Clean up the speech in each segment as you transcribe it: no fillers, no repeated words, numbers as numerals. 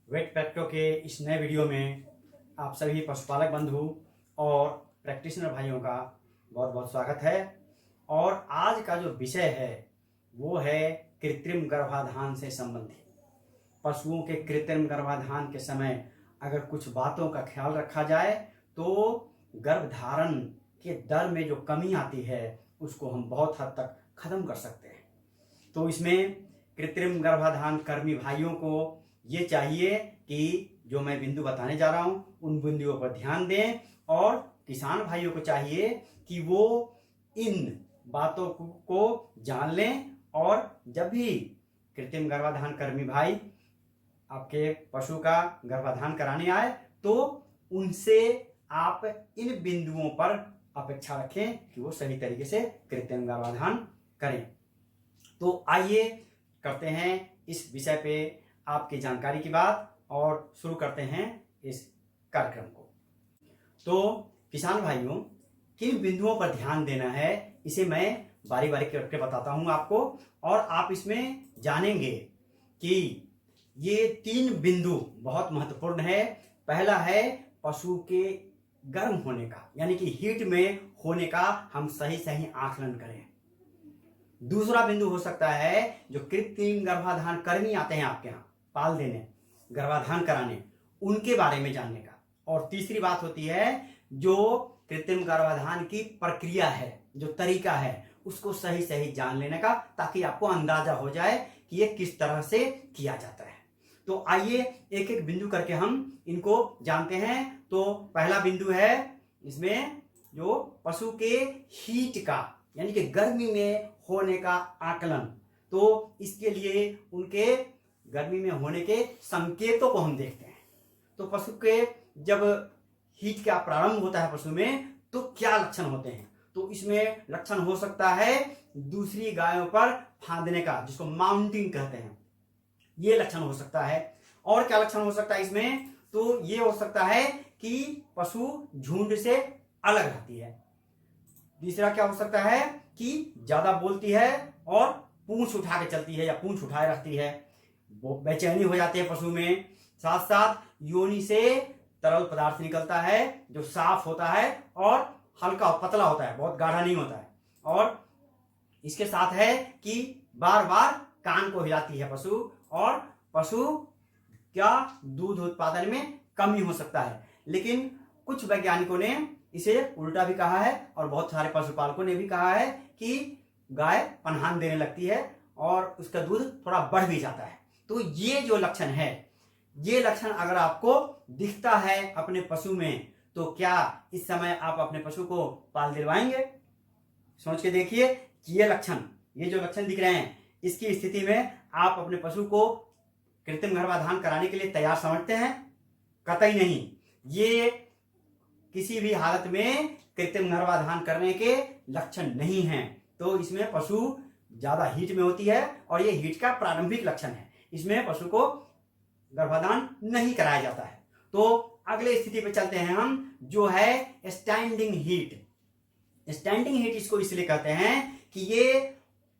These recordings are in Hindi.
वेट प्रैक्टो के इस नए वीडियो में आप सभी पशुपालक बंधु और प्रैक्टिशनर भाइयों का बहुत बहुत स्वागत है। और आज का जो विषय है वो है कृत्रिम गर्भाधान से संबंधित। पशुओं के कृत्रिम गर्भाधान के समय अगर कुछ बातों का ख्याल रखा जाए तो गर्भधारण के दर में जो कमी आती है उसको हम बहुत हद तक खत्म कर सकते हैं। तो इसमें कृत्रिम गर्भाधान कर्मी भाइयों को ये चाहिए कि जो मैं बिंदु बताने जा रहा हूँ उन बिंदुओं पर ध्यान दें, और किसान भाइयों को चाहिए कि वो इन बातों को जान लें। और जब भी कृत्रिम गर्भाधान कर्मी भाई आपके पशु का गर्भाधान कराने आए तो उनसे आप इन बिंदुओं पर अपेक्षा रखें कि वो सही तरीके से कृत्रिम गर्भाधान करें। तो आइए करते हैं इस विषय पे आपकी जानकारी की बात और शुरू करते हैं इस कार्यक्रम को। तो किसान भाइयों, किन बिंदुओं पर ध्यान देना है इसे मैं बारी बारी करके बताता हूं आपको, और आप इसमें जानेंगे कि ये 3 बिंदु बहुत महत्वपूर्ण है। पहला है पशु के गर्म होने का, यानी कि हीट में होने का हम सही सही आकलन करें। दूसरा बिंदु हो सकता है जो कृत्रिम गर्भाधान कर्मी आते हैं आपके यहाँ पाल देने, गर्भाधान कराने, उनके बारे में जानने का। और तीसरी बात होती है जो कृत्रिम गर्भाधान की प्रक्रिया है, जो तरीका है, उसको सही सही जान लेने का, ताकि आपको अंदाजा हो जाए कि ये किस तरह से किया जाता है। तो आइए एक एक बिंदु करके हम इनको जानते हैं। तो पहला बिंदु है इसमें जो पशु के हीट का, यानी कि गर्मी में होने का आकलन। तो इसके लिए उनके गर्मी में होने के संकेतों को हम देखते हैं। तो पशु के जब हीट का प्रारंभ होता है पशु में तो क्या लक्षण होते हैं? तो इसमें लक्षण हो सकता है दूसरी गायों पर फांदने का, जिसको माउंटिंग कहते हैं, ये लक्षण हो सकता है। और क्या लक्षण हो सकता है इसमें? तो ये हो सकता है कि पशु झुंड से अलग रहती है। तीसरा क्या हो सकता है कि ज्यादा बोलती है और पूंछ उठा के चलती है या पूंछ उठाए रखती है, बेचैनी हो जाती है पशु में। साथ साथ योनि से तरल पदार्थ निकलता है जो साफ होता है और हल्का पतला होता है, बहुत गाढ़ा नहीं होता है। और इसके साथ है कि बार बार कान को हिलाती है पशु, और पशु क्या दूध उत्पादन में कमी हो सकता है। लेकिन कुछ वैज्ञानिकों ने इसे उल्टा भी कहा है और बहुत सारे पशुपालकों ने भी कहा है कि गाय पनहान देने लगती है और उसका दूध थोड़ा बढ़ भी जाता है। तो ये जो लक्षण है, ये लक्षण अगर आपको दिखता है अपने पशु में तो क्या इस समय आप अपने पशु को पाल दिलवाएंगे? सोच के देखिए कि ये जो लक्षण दिख रहे हैं, इसकी स्थिति में आप अपने पशु को कृत्रिम गर्भाधान कराने के लिए तैयार समझते हैं? कतई नहीं। ये किसी भी हालत में कृत्रिम गर्भाधान करने के लक्षण नहीं हैं। तो इसमें पशु ज्यादा हीट में होती है और ये हीट का प्रारंभिक लक्षण है। इसमें पशु को गर्भाधान नहीं कराया जाता है। तो अगले स्थिति पे चलते हैं हम, जो है स्टैंडिंग हीट। स्टैंडिंग हीट इसको इसलिए कहते हैं कि ये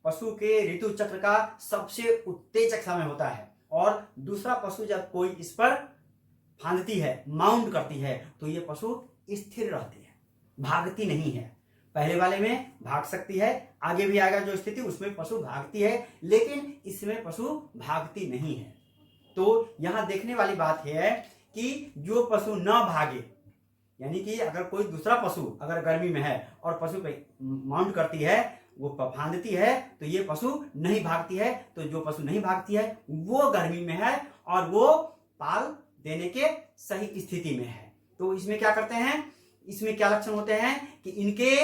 पशु के ऋतु चक्र का सबसे उत्तेजक समय होता है, और दूसरा पशु जब कोई इस पर फांदती है, माउंट करती है, तो ये पशु स्थिर रहती है, भागती नहीं है। पहले वाले में भाग सकती है, आगे भी आएगा जो स्थिति उसमें पशु भागती है, लेकिन इसमें पशु भागती नहीं है। तो यहां देखने वाली बात यह है कि जो पशु न भागे, यानी कि अगर कोई दूसरा पशु अगर गर्मी में है और पशु पे माउंट करती है, वो फांदती है, तो ये पशु नहीं भागती है। तो जो पशु नहीं भागती है वो गर्मी में है और वो पाल देने के सही स्थिति में है। तो इसमें क्या करते हैं, इसमें क्या लक्षण होते हैं कि इनके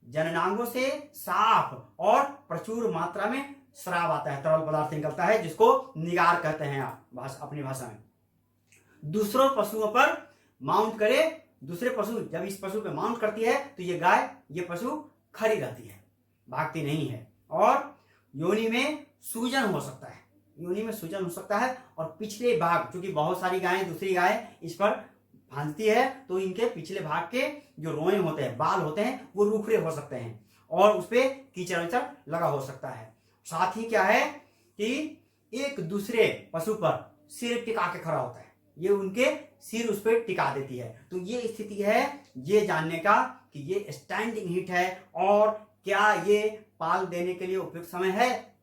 जननांगों से साफ और प्रचुर मात्रा में स्राव आता है, तरल पदार्थ निकलता है, जिसको निगार कहते हैं आप अपनी भाषा में। दूसरों पशुओं पर माउंट करे, दूसरे पशु जब इस पशु पे माउंट करती है तो ये गाय, ये पशु खड़ी रहती है, भागती नहीं है। और योनि में सूजन हो सकता है, योनि में सूजन हो सकता है, और पिछले भाग, क्योंकि बहुत सारी गायें, दूसरी गाय इस पर फांदती है, तो इनके पिछले भाग के जो रोए होते हैं, बाल होते हैं, वो रूखरे हो सकते हैं और उस पर कीचड़ विचड़ लगा हो सकता है। साथ ही क्या है कि एक दूसरे पशु पर सिर टिका के खड़ा होता है, ये उनके सिर उस पर टिका देती है। तो ये स्थिति है ये जानने का कि ये स्टैंडिंग हीट है और क्या ये पाल देने के लिए उपयुक्त समय है।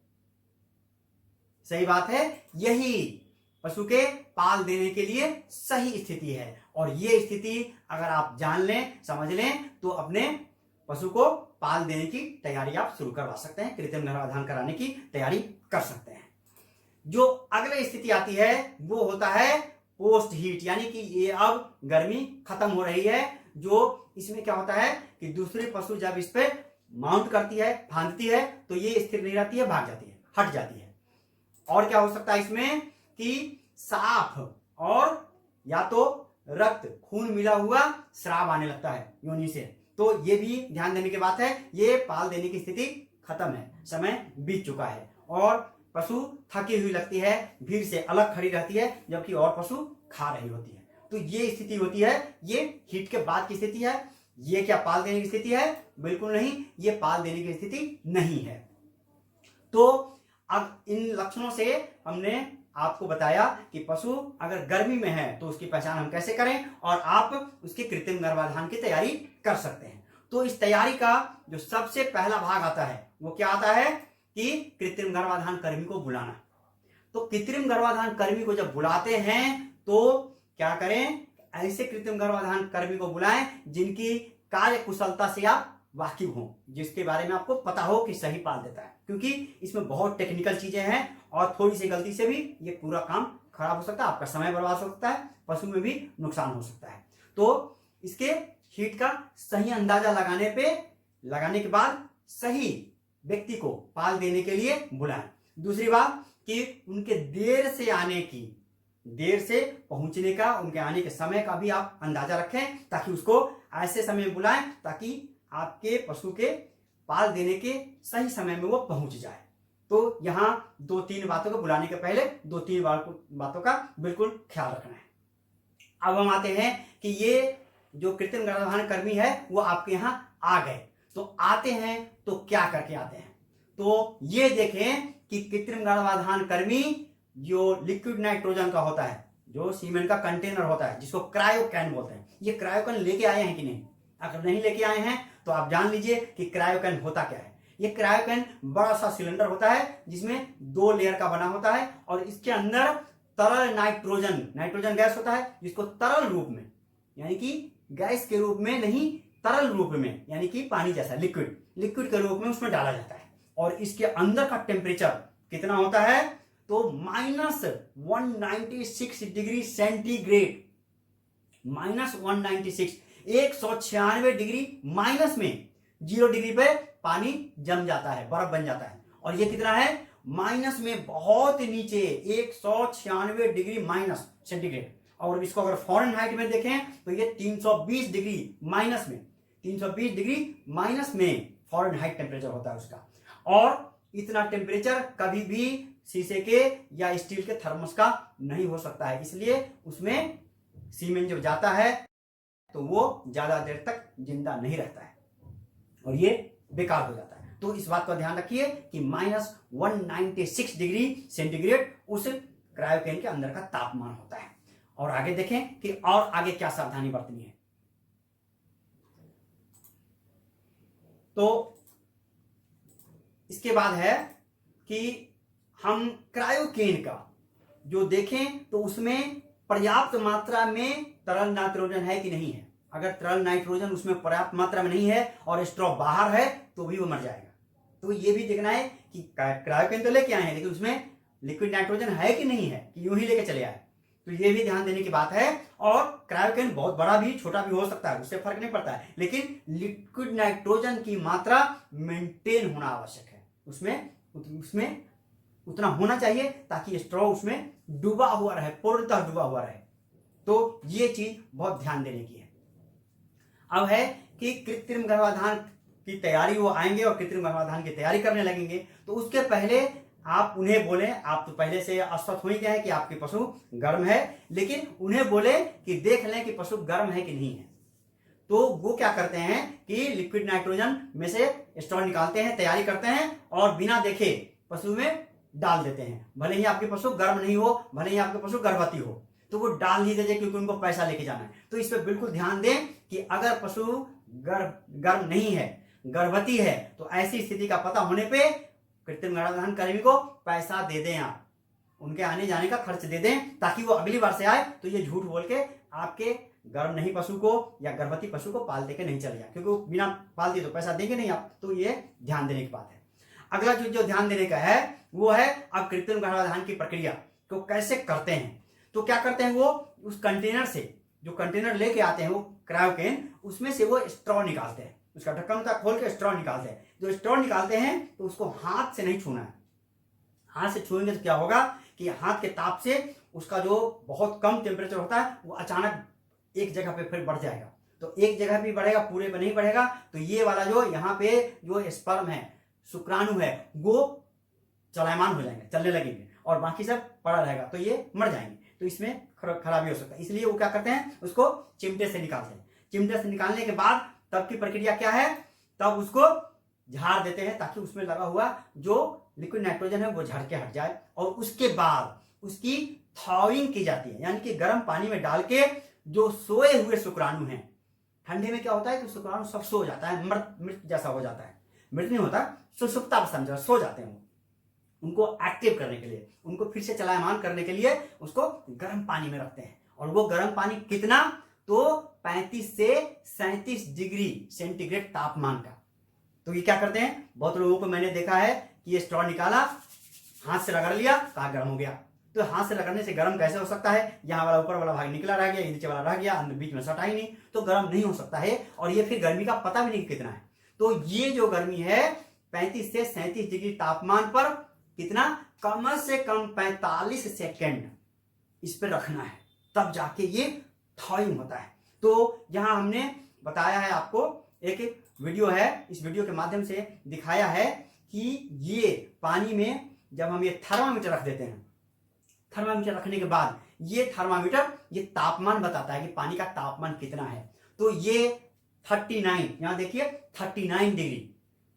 सही बात है, यही पशु के पाल देने के लिए सही स्थिति है। और ये स्थिति अगर आप जान लें, समझ लें, तो अपने पशु को पाल देने की तैयारी आप शुरू करवा सकते हैं, कृत्रिम गर्भाधान कराने की तैयारी कर सकते हैं। जो अगली स्थिति आती है वो होता है पोस्ट हीट, यानी कि ये अब गर्मी खत्म हो रही है। जो इसमें क्या होता है कि दूसरे पशु जब इस पे माउंट करती है, फांदती है, तो ये स्थिर नहीं रहती है, भाग जाती है, हट जाती है। और क्या हो सकता है इसमें कि साफ और या तो रक्त खून मिला हुआ श्राव आने लगता है योनि से। तो ये भी ध्यान देने की बात है, ये पाल देने की स्थिति खत्म है, समय बीत चुका है और पशु थकी हुई लगती है, भीड़ से अलग खड़ी रहती है, जबकि और पशु खा रही होती है। तो ये स्थिति होती है, ये हीट के बाद की स्थिति है। ये क्या पाल देने की स्थिति है? बिल्कुल नहीं, ये पाल देने की स्थिति नहीं है। तो अब इन लक्षणों से हमने आपको बताया कि पशु अगर गर्मी में है तो उसकी पहचान हम कैसे करें और आप उसके कृत्रिम गर्भाधान की तैयारी कर सकते हैं। तो इस तैयारी का जो सबसे पहला भाग आता है वो क्या आता है कि कृत्रिम गर्भाधान कर्मी को बुलाना। तो कृत्रिम गर्भाधान कर्मी को जब बुलाते हैं तो क्या करें? ऐसे कृत्रिम गर्भाधान कर्मी को बुलाएं जिनकी कार्य कुशलता से आप वाकिफ हो, जिसके बारे में आपको पता हो कि सही पाल देता है, क्योंकि इसमें बहुत टेक्निकल चीजें हैं और थोड़ी सी गलती से भी ये पूरा काम खराब हो सकता है, आपका समय बर्बाद हो सकता है, पशु में भी नुकसान हो सकता है। तो इसके हीट का सही अंदाजा लगाने के बाद सही व्यक्ति को पाल देने के लिए बुलाएं। दूसरी बात कि उनके देर से पहुंचने का, उनके आने के समय का भी आप अंदाजा रखें, ताकि उसको ऐसे समय में बुलाएं ताकि आपके पशु के पाल देने के सही समय में वो पहुंच जाए। तो यहाँ 2-3 बातों को बुलाने के पहले 2-3 बातों का बिल्कुल ख्याल रखना है। अब हम आते हैं कि ये जो कृत्रिम गर्भाधान कर्मी है वो आपके यहाँ आ गए। तो आते हैं तो क्या करके आते हैं? तो ये देखें कि कृत्रिम गर्भाधान कर्मी जो लिक्विड नाइट्रोजन का होता है, जो सीमेंट का कंटेनर होता है, जिसको क्रायोकैन बोलते हैं, ये क्रायोकैन लेके आए हैं कि नहीं? अगर नहीं लेके आए हैं तो आप जान लीजिए कि क्रायोकैन होता क्या है। ये क्रायोकैन बड़ा सा सिलेंडर होता है जिसमें 2 लेयर का बना होता है और इसके अंदर तरल नाइट्रोजन गैस होता है, जिसको तरल रूप में, यानी कि गैस के रूप में नहीं, तरल रूप में, यानी कि पानी जैसा लिक्विड के रूप में उसमें डाला जाता है। और इसके अंदर का टेम्परेचर कितना होता है? तो -196 डिग्री सेंटीग्रेड, -196, 196 डिग्री माइनस में 0 डिग्री पे पानी जम जाता है, बर्फ बन जाता है। और ये कितना है? माइनस में बहुत नीचे 196 डिग्री माइनस सेंटीग्रेड। और इसको अगर फॉरेनहाइट में देखें तो ये 320 डिग्री माइनस में, 320 डिग्री माइनस में फॉरेनहाइट टेम्परेचर होता है उसका। और इतना टेम्परेचर कभी भी शीशे के या स्टील के थर्मस का नहीं हो सकता है, इसलिए उसमें सीमेंट जब जाता है तो वो ज्यादा देर तक जिंदा नहीं रहता है और ये बेकार हो जाता है। तो इस बात का ध्यान रखिए कि -196 डिग्री सेंटीग्रेड उस क्रायोकैन के अंदर का तापमान होता है। और आगे देखें कि और आगे क्या सावधानी बरतनी है। तो इसके बाद है कि हम क्रायोकैन का जो देखें तो उसमें पर्याप्त मात्रा में तरल नाइट्रोजन है कि नहीं है। अगर तरल नाइट्रोजन उसमें पर्याप्त मात्रा में नहीं है और स्ट्रॉ बाहर है तो भी वो मर जाएगा। तो ये भी देखना है कि क्रायोकैन तो लेके आए हैं लेकिन उसमें लिक्विड नाइट्रोजन है कि नहीं है, कि यूं ही लेके चले आए। तो ये भी ध्यान देने की बात है। और क्रायोकैन बहुत बड़ा भी छोटा भी हो सकता है, उससे फर्क नहीं पड़ता है, लेकिन लिक्विड नाइट्रोजन की मात्रा मेंटेन होना आवश्यक है। उसमें उतना होना चाहिए ताकि स्ट्रॉ उसमें डूबा हुआ रहे, पूर्णतः डूबा हुआ रहे। तो ये चीज बहुत ध्यान देने की है। अब है कि कृत्रिम गर्भाधान की तैयारी, वो आएंगे और कृत्रिम गर्भाधान की तैयारी करने लगेंगे। तो उसके पहले आप उन्हें बोले, आप तो पहले से अस्वस्थ हो ही गए हैं कि आपके पशु गर्म है, लेकिन उन्हें बोले कि देख लें कि पशु गर्म है कि नहीं है। तो वो क्या करते हैं कि लिक्विड नाइट्रोजन में से स्ट्रॉ निकालते हैं, तैयारी करते हैं और बिना देखे पशु में डाल देते हैं। भले ही आपके पशु गर्म नहीं हो, भले ही आपके पशु गर्भवती हो, तो वो डाल नहीं देते क्योंकि उनको पैसा लेके जाना है। तो इस पर बिल्कुल ध्यान दें कि अगर पशु गर्भ नहीं है, गर्भवती है, तो ऐसी स्थिति का पता होने पे कृत्रिम गर्भाधान कर्मी को पैसा दे दें, आप उनके आने जाने का खर्च दे दें, ताकि वो अगली बार से आए तो ये झूठ बोल के आपके गर्भ नहीं पशु को या गर्भवती पशु को पाल देके नहीं चले जाए, क्योंकि वो बिना पाल दिए तो पैसा देंगे नहीं आप। तो ये ध्यान देने की बात है। अगला जो ध्यान देने का है वो है अब कृत्रिम गर्भाधान की प्रक्रिया को कैसे करते हैं। तो क्या करते हैं, वो उस कंटेनर से, जो कंटेनर लेके आते हैं वो क्रायोकेन, उसमें से वो स्ट्रॉ निकालते हैं, उसका ढक्कन तक खोल के स्ट्रॉ निकालते हैं। जो स्ट्रॉ निकालते हैं तो उसको हाथ से नहीं छूना है। हाथ से छूएंगे तो क्या होगा कि हाथ के ताप से उसका जो बहुत कम टेम्परेचर होता है वो अचानक एक जगह पे फिर बढ़ जाएगा। तो एक जगह पे बढ़ेगा, पूरे पे नहीं बढ़ेगा। तो ये वाला जो यहाँ पे जो स्पर्म है, शुक्राणु है, वो चलायमान हो जाएंगे, चलने लगेंगे, और बाकी सब पड़ा रहेगा, तो ये मर जाएंगे। तो इसमें खराबी हो सकता है। इसलिए वो क्या करते हैं, उसको चिमटे से निकालते हैं। चिमटे से निकालने के बाद तब की प्रक्रिया क्या है, तब उसको झाड़ देते हैं ताकि उसमें लगा हुआ जो लिक्विड नाइट्रोजन है वो झड़ के हट जाए। और उसके बाद उसकी थॉइंग की जाती है, यानी कि गर्म पानी में डाल के जो सोए हुए शुक्राणु हैं, ठंडे में क्या होता है कि शुक्राणु सब सो जाता है, मृत जैसा हो जाता है, मृत नहीं होता, सुषुप्तावस्था में सो जाते हैं। उनको एक्टिव करने के लिए, उनको फिर से चलायमान करने के लिए उसको गर्म पानी में रखते हैं। और वो गर्म पानी कितना, तो 35 से 37 डिग्री सेंटीग्रेड तापमान का। तो ये क्या करते हैं, बहुत लोगों को मैंने देखा है कि ये स्ट्रॉ निकाला, हाथ से रगड़ लिया, कहा गर्म हो गया। तो हाथ से रगड़ने से गर्म कैसे हो सकता है, यहाँ वाला ऊपर वाला भाग निकला रह गया, नीचे वाला रह गया, अंदर बीच में सटा ही नहीं, तो गर्म नहीं हो सकता है। और ये फिर गर्मी का पता भी नहीं कितना है। तो ये जो गर्मी है 35 से 37 डिग्री तापमान पर कितना, कम से कम 45 सेकेंड इस पर रखना है, तब जाके ये थॉइंग होता है। तो यहाँ हमने बताया है आपको, एक वीडियो है, इस वीडियो के माध्यम से दिखाया है कि ये पानी में जब हम ये थर्मामीटर रख देते हैं, थर्मामीटर रखने के बाद ये थर्मामीटर ये तापमान बताता है कि पानी का तापमान कितना है। तो ये 39, यहां देखिए 39 डिग्री,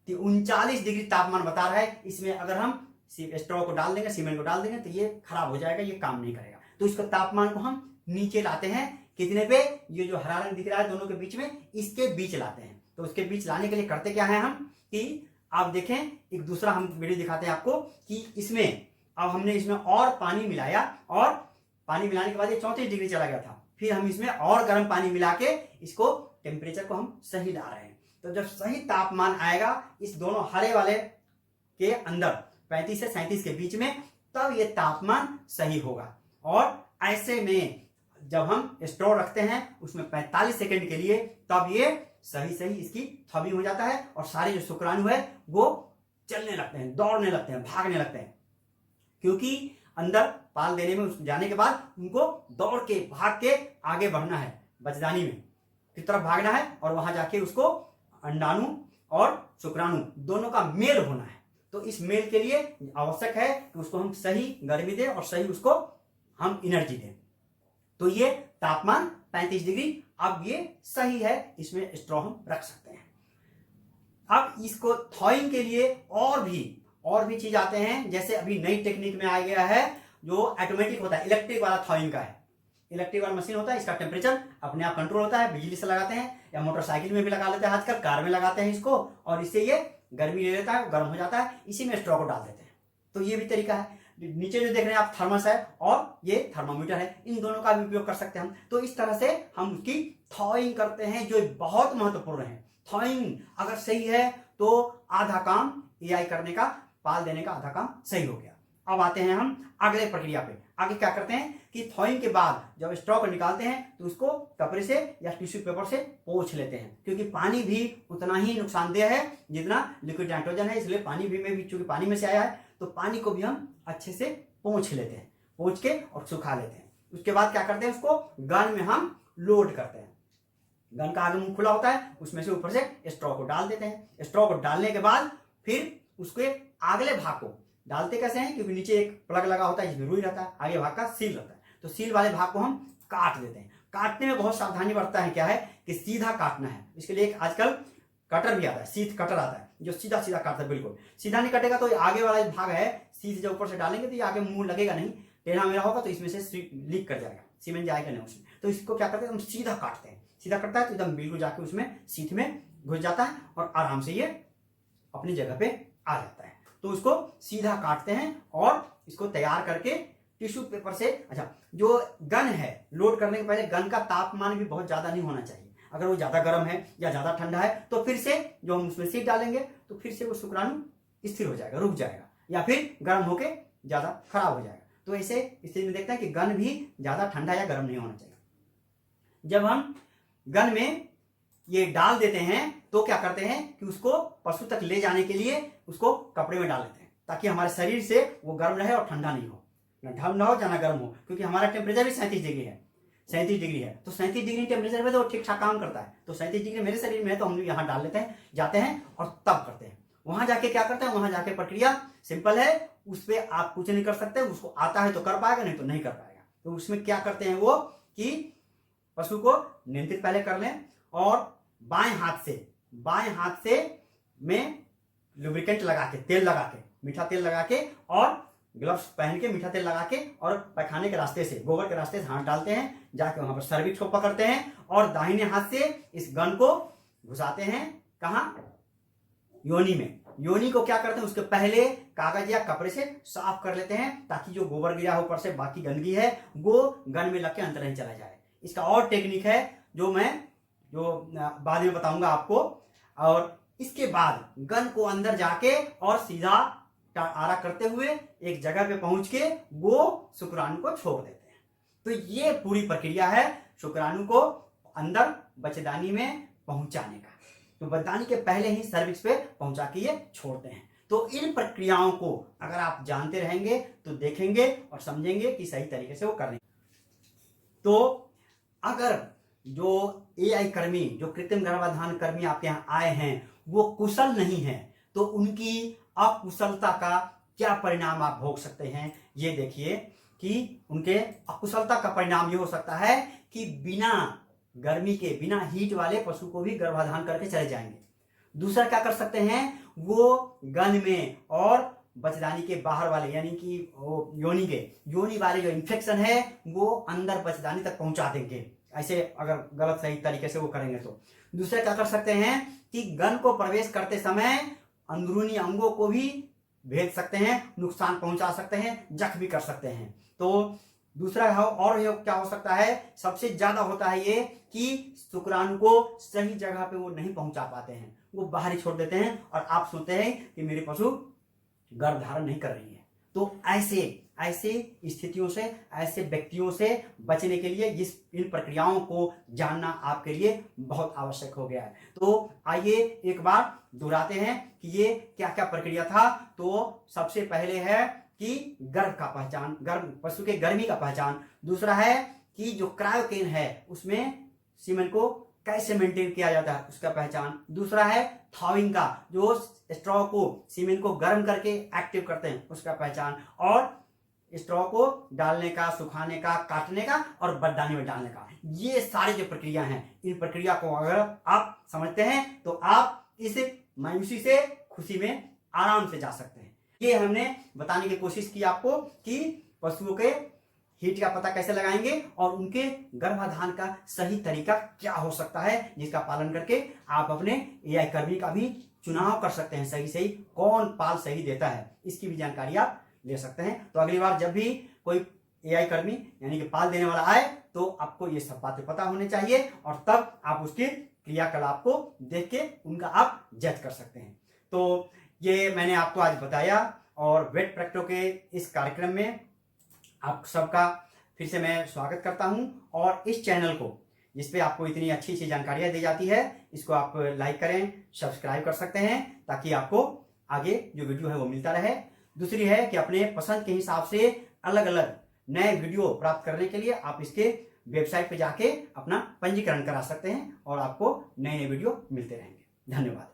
39 डिग्री तापमान बता रहा है। इसमें अगर हम स्ट्रॉ को डाल देंगे, सीमेंट को डाल देंगे, तो ये खराब हो जाएगा, ये काम नहीं करेगा। तो इसका तापमान को हम नीचे लाते हैं, कितने पे, ये जो हरा रंग दिख रहा है दोनों के बीच में, इसके बीच लाते हैं। तो उसके बीच लाने के लिए करते क्या है हम, कि आप देखें, एक दूसरा हम वीडियो दिखाते हैं आपको कि इसमें अब हमने इसमें और पानी मिलाया, और पानी मिलाने के बाद ये 34 डिग्री चला गया था। फिर हम इसमें और गर्म पानी मिला के इसको टेम्परेचर को हम सही ला रहे हैं। तो जब सही तापमान आएगा इस दोनों हरे वाले के अंदर 35 से 37 के बीच में, तब ये तापमान सही होगा। और ऐसे में जब हम स्ट्रॉ रखते हैं उसमें 45 सेकंड के लिए, तब ये सही सही इसकी थॉबिंग हो जाता है, और सारे जो शुक्राणु है वो चलने लगते हैं, दौड़ने लगते हैं, भागने लगते हैं। क्योंकि अंदर पाल देने में जाने के बाद उनको दौड़ के भाग के आगे बढ़ना है, बचदानी में की तरफ भागना है, और वहां जाके उसको अंडाणु और शुक्राणु दोनों का मेल होना है। तो इस मेल के लिए आवश्यक है कि उसको हम सही गर्मी दें और सही उसको हम एनर्जी दें। तो ये तापमान 35 डिग्री, अब ये सही है, इसमें स्ट्रॉ हम रख सकते हैं। अब इसको थॉइंग के लिए और भी चीज आते हैं, जैसे अभी नई टेक्निक में आ गया है जो ऑटोमेटिक होता है, इलेक्ट्रिक वाला थॉइंग का है। इलेक्ट्रिक वाला मशीन होता है, इसका टेम्परेचर अपने आप कंट्रोल होता है, बिजली से लगाते हैं, या मोटरसाइकिल में भी लगा लेते हैं, आजकल कार में लगाते हैं इसको, और इससे ये गर्मी ले लेता है, गर्म हो जाता है, इसी में स्ट्रॉ को डाल देते हैं। तो ये भी तरीका है। नीचे जो देख रहे हैं आप थर्मस है और ये थर्मामीटर है, इन दोनों का भी उपयोग कर सकते हैं हम। तो इस तरह से हम उसकी थॉइंग करते हैं, जो बहुत महत्वपूर्ण है। थॉइंग अगर सही है तो आधा काम एआई करने का, पाल देने का आधा काम सही हो गया। अब आते हैं हम अगले प्रक्रिया पे। आगे क्या करते हैं कि थॉइंग के बाद जब स्ट्रॉ को निकालते हैं तो उसको कपड़े से या टिश्यू पेपर से पोंछ लेते हैं, क्योंकि पानी भी उतना ही नुकसानदेह है जितना लिक्विड नाइट्रोजन है। इसलिए पानी भी चूंकि पानी में से आया है, तो पानी को भी हम अच्छे से पोंछ लेते हैं, पोंछ के और सुखा लेते हैं। उसके बाद क्या करते हैं, उसको गन में हम लोड करते हैं। गन का आगे मुंह खुला होता है, उसमें से ऊपर से स्ट्रॉ को डाल देते हैं। स्ट्रॉ को डालने के बाद फिर उसके अगले भाग को डालते कैसे हैं, क्योंकि नीचे एक प्लग लगा होता है जिसमें रुई रहता है, आगे भाग का सील रहता है। तो सील वाले भाग को हम काट देते हैं। काटने में बहुत सावधानी बरतता है, क्या है कि सीधा काटना है। इसके लिए आजकल कटर भी आता है, सीध कटर आता है, जो सीधा सीधा काटता है। बिल्कुल सीधा नहीं कटेगा तो आगे वाला भाग है, सीध जब ऊपर से डालेंगे तो ये आगे मुंह लगेगा नहीं, टेढ़ा मेढ़ा होगा तो इसमें से लीक कर जाएगा। सीमेंट जाएगा नहीं उसमें। तो इसको क्या करते हैं, हम सीधा काटते हैं, सीधा कटता है तो एकदम बिल्कुल जाके उसमें सीध में घुस जाता है और आराम से ये अपनी जगह पे आ जाता है। तो उसको सीधा काटते हैं और इसको तैयार करके टिश्यू पेपर से, अच्छा जो गन है लोड करने के पहले गन का तापमान भी बहुत ज्यादा नहीं होना चाहिए। अगर वो ज्यादा गर्म है या ज्यादा ठंडा है तो फिर से जो हम उसमें सीड डालेंगे तो फिर से वो शुक्राणु स्थिर हो जाएगा, रुक जाएगा, या फिर गर्म होके ज्यादा खराब हो जाएगा। तो ऐसे स्थिति में देखते हैं कि गन भी ज्यादा ठंडा या गर्म नहीं होना चाहिए। जब हम गन में ये डाल देते हैं तो क्या करते हैं कि उसको पशु तक ले जाने के लिए उसको कपड़े में डाल देते हैं ताकि हमारे शरीर से वो गर्म रहे और ठंडा नहीं हो, ना ठंडा हो ना गर्म हो, क्योंकि हमारा टेम्परेचर भी 37 डिग्री है, 37 डिग्री है। तो 37 डिग्री टेम्परेचर पे तो ठीक ठाक काम करता है। तो 37 डिग्री मेरे शरीर में है तो हम यहाँ डाल लेते हैं, जाते हैं और तब करते हैं। वहां जाके क्या करते हैं, वहां जाके प्रक्रिया सिंपल है, उस पर आप कुछ नहीं कर सकते, उसको आता है तो कर पाएगा, नहीं तो नहीं कर पाएगा। तो उसमें क्या करते हैं वो कि पशु को नियंत्रित पहले कर लें और बाएं हाथ से में लुब्रिकेंट लगा के, तेल लगा के, मीठा तेल लगा के और ग्लव्स पहन के मीठा तेल लगा के और पैखाने के रास्ते से, गोबर के रास्ते से हाथ डालते हैं, जाके वहां पर सर्विक्स को पकड़ते हैं और दाहिने हाथ से इस गन को घुसाते हैं। कहां? योनि में। योनि को क्या करते हैं, उसके पहले कागज या कपड़े से साफ कर लेते हैं ताकि जो गोबर गिरा ऊपर से बाकी गंदगी है वो गन में लग के अंदर नहीं चला जाए। इसका और टेक्निक है जो मैं बाद में बताऊंगा आपको। और इसके बाद गन को अंदर जाके और सीधा आरा करते हुए एक जगह पे पहुंच के वो शुक्राणु को छोड़ देते हैं। तो ये पूरी प्रक्रिया है शुक्राणु को अंदर बच्चेदानी में पहुंचाने का। तो बच्चेदानी के पहले ही सर्विक्स पे पहुंचा के ये छोड़ते हैं। तो इन प्रक्रियाओं को अगर आप जानते रहेंगे तो देखेंगे और समझेंगे कि सही तरीके से वो करने। तो अगर जो एआई कर्मी, जो कृत्रिम गर्भाधान कर्मी आपके यहाँ आए हैं वो कुशल नहीं है तो उनकी अकुशलता का क्या परिणाम आप भोग सकते हैं। ये देखिए कि उनके अकुशलता का परिणाम ये हो सकता है कि बिना गर्मी के, बिना हीट वाले पशु को भी गर्भाधान करके चले जाएंगे। दूसरा क्या कर सकते हैं, वो गन में और बच्चेदानी के बाहर वाले यानी कि योनि वाले जो इंफेक्शन है वो अंदर बच्चेदानी तक पहुंचा देंगे। ऐसे अगर गलत सही तरीके से वो करेंगे तो। दूसरा क्या कर सकते हैं कि गन को प्रवेश करते समय अंदरूनी अंगों को भी भेज सकते हैं, नुकसान पहुंचा सकते हैं, जख्म भी कर सकते हैं। तो दूसरा और क्या हो सकता है, सबसे ज्यादा होता है ये कि शुक्राणु को सही जगह पे वो नहीं पहुंचा पाते हैं, वो बाहर ही छोड़ देते हैं और आप सोचते हैं कि मेरे पशु गर्भ धारण नहीं कर रही है। तो ऐसे स्थितियों से, ऐसे व्यक्तियों से बचने के लिए इन प्रक्रियाओं को जानना आपके लिए बहुत आवश्यक हो गया है। तो आइए एक बार दोहराते हैं कि ये क्या क्या प्रक्रिया था। तो सबसे पहले है कि गर्भ का पहचान, गर्भ पशु के गर्मी का पहचान। दूसरा है कि जो क्रायोकेन है उसमें सीमेंट को कैसे मेंटेन किया जाता है उसका पहचान। दूसरा है थॉविंग का, जो स्ट्रॉ को, सीमेंट को गर्म करके एक्टिव करते हैं उसका पहचान। और स्ट्रॉ को डालने का, सुखाने का, काटने का और बरदानी में डालने का। ये सारी जो प्रक्रिया हैं, इन प्रक्रिया को अगर आप समझते हैं तो आप इस मायूसी से खुशी में आराम से जा सकते हैं। ये हमने बताने की कोशिश की आपको कि पशुओं के हीट का पता कैसे लगाएंगे और उनके गर्भाधान का सही तरीका क्या हो सकता है, जिसका पालन करके आप अपने एआई कर्मी का भी चुनाव कर सकते हैं। सही कौन पाल सही देता है इसकी भी जानकारी आप ले सकते हैं। तो अगली बार जब भी कोई एआई कर्मी यानी कि पाल देने वाला आए तो आपको ये सब बातें पता होनी चाहिए और तब आप उसके क्रियाकलाप को देख के उनका आप जज कर सकते हैं। तो ये मैंने आपको आज बताया और वेट प्रैक्टो के इस कार्यक्रम में आप सबका फिर से मैं स्वागत करता हूं। और इस चैनल को, जिस पे आपको इतनी अच्छी जानकारियां दी जाती है, इसको आप लाइक करें, सब्सक्राइब कर सकते हैं ताकि आपको आगे जो वीडियो है वो मिलता रहे। दूसरी है कि अपने पसंद के हिसाब से अलग अलग नए वीडियो प्राप्त करने के लिए आप इसके वेबसाइट पे जाके अपना पंजीकरण करा सकते हैं और आपको नए नए वीडियो मिलते रहेंगे। धन्यवाद।